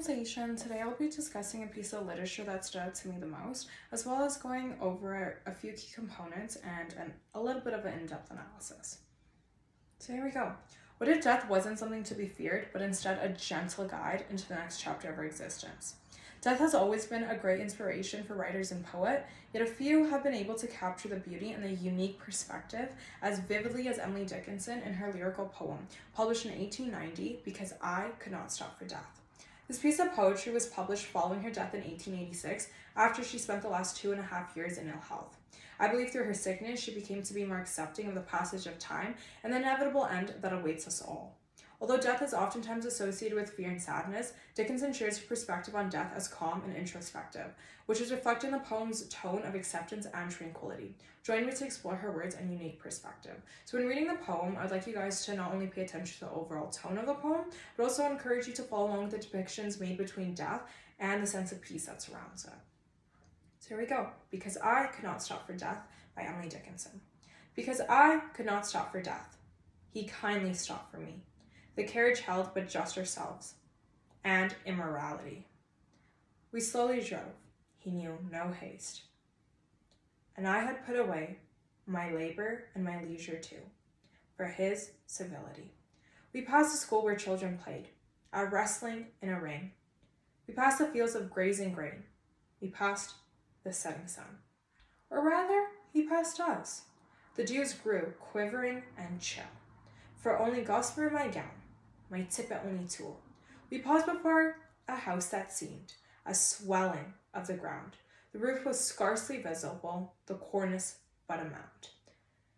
translation. Today I'll be discussing a piece of literature that stood out to me the most, as well as going over a few key components and a little bit of an in-depth analysis. So here we go. What if death wasn't something to be feared, but instead a gentle guide into the next chapter of our existence? Death has always been a great inspiration for writers and poets, yet a few have been able to capture the beauty and the unique perspective as vividly as Emily Dickinson in her lyrical poem, published in 1890, Because I Could Not Stop for Death. This piece of poetry was published following her death in 1886, after she spent the last 2.5 years in ill health. I believe through her sickness, she became to be more accepting of the passage of time and the inevitable end that awaits us all. Although death is oftentimes associated with fear and sadness, Dickinson shares her perspective on death as calm and introspective, which is reflected in the poem's tone of acceptance and tranquility. Join me to explore her words and unique perspective. So when reading the poem, I'd like you guys to not only pay attention to the overall tone of the poem, but also encourage you to follow along with the depictions made between death and the sense of peace that surrounds it. So here we go. Because I Could Not Stop for Death by Emily Dickinson. Because I could not stop for death, he kindly stopped for me. The carriage held but just ourselves, and immorality. We slowly drove, he knew no haste. And I had put away my labor and my leisure too, for his civility. We passed a school where children played, at wrestling in a ring. We passed the fields of grazing grain. We passed the setting sun. Or rather, he passed us. The dews grew, quivering and chill. For only gossamer my gown, my tippet only tool. We paused before a house that seemed a swelling of the ground. The roof was scarcely visible, the cornice but a mound.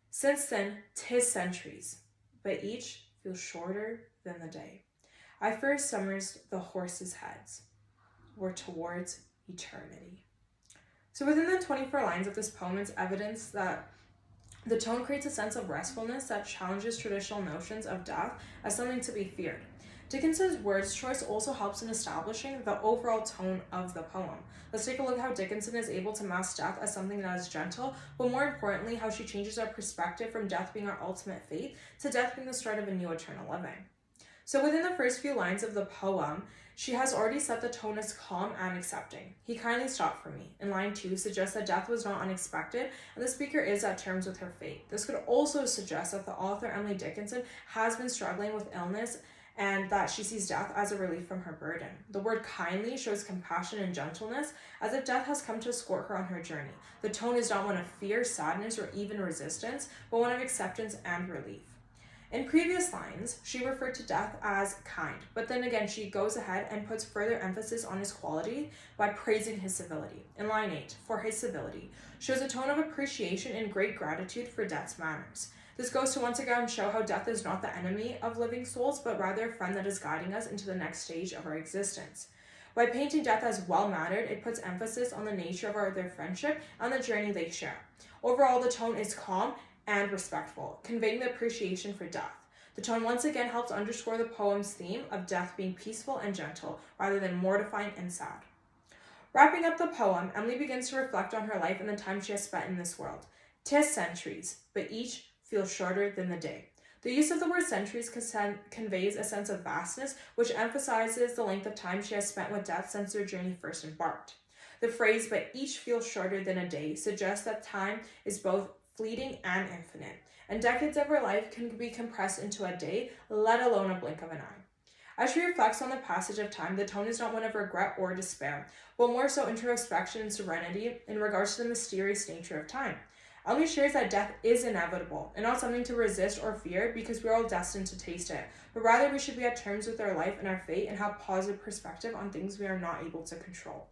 Since then, 'tis centuries, but each feels shorter than the day. I first summers the horses' heads were towards eternity. So within the 24 lines of this poem, it's evidence that the tone creates a sense of restfulness that challenges traditional notions of death as something to be feared. Dickinson's words choice also helps in establishing the overall tone of the poem. Let's take a look at how Dickinson is able to mask death as something that is gentle, but more importantly, how she changes our perspective from death being our ultimate fate to death being the start of a new eternal living. So within the first few lines of the poem, she has already set the tone as calm and accepting. He kindly stopped for me. In line 2 suggests that death was not unexpected, and the speaker is at terms with her fate. This could also suggest that the author, Emily Dickinson, has been struggling with illness and that she sees death as a relief from her burden. The word kindly shows compassion and gentleness, as if death has come to escort her on her journey. The tone is not one of fear, sadness, or even resistance, but one of acceptance and relief. In previous lines, she referred to death as kind, but then again, she goes ahead and puts further emphasis on his quality by praising his civility. In line 8, for his civility, shows a tone of appreciation and great gratitude for death's manners. This goes to once again show how death is not the enemy of living souls, but rather a friend that is guiding us into the next stage of our existence. By painting death as well-mannered, it puts emphasis on the nature of their friendship and the journey they share. Overall, the tone is calm and respectful, conveying the appreciation for death. The tone once again helps underscore the poem's theme of death being peaceful and gentle, rather than mortifying and sad. Wrapping up the poem, Emily begins to reflect on her life and the time she has spent in this world. 'Tis centuries, but each feels shorter than the day. The use of the word centuries conveys a sense of vastness, which emphasizes the length of time she has spent with death since their journey first embarked. The phrase, but each feels shorter than a day, suggests that time is both fleeting and infinite, and decades of her life can be compressed into a day, let alone a blink of an eye. As she reflects on the passage of time, the tone is not one of regret or despair, but more so introspection and serenity in regards to the mysterious nature of time. Emily shares that death is inevitable and not something to resist or fear because we are all destined to taste it, but rather we should be at terms with our life and our fate and have positive perspective on things we are not able to control.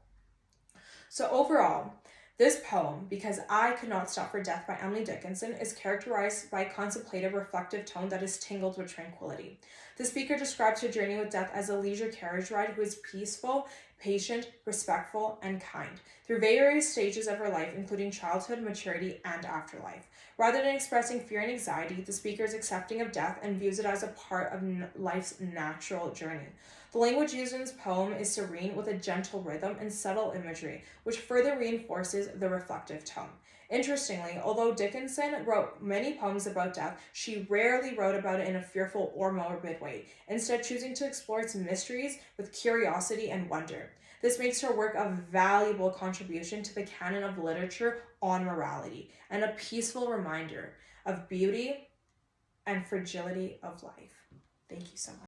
So overall, this poem, Because I Could Not Stop for Death by Emily Dickinson, is characterized by a contemplative, reflective tone that is tingled with tranquility. The speaker describes her journey with death as a leisure carriage ride who is peaceful, patient, respectful, and kind, through various stages of her life, including childhood, maturity, and afterlife. Rather than expressing fear and anxiety, the speaker is accepting of death and views it as a part of life's natural journey. The language used in this poem is serene with a gentle rhythm and subtle imagery, which further reinforces the reflective tone. Interestingly, although Dickinson wrote many poems about death, she rarely wrote about it in a fearful or morbid way, instead choosing to explore its mysteries with curiosity and wonder. This makes her work a valuable contribution to the canon of literature on morality and a peaceful reminder of beauty and fragility of life. Thank you so much.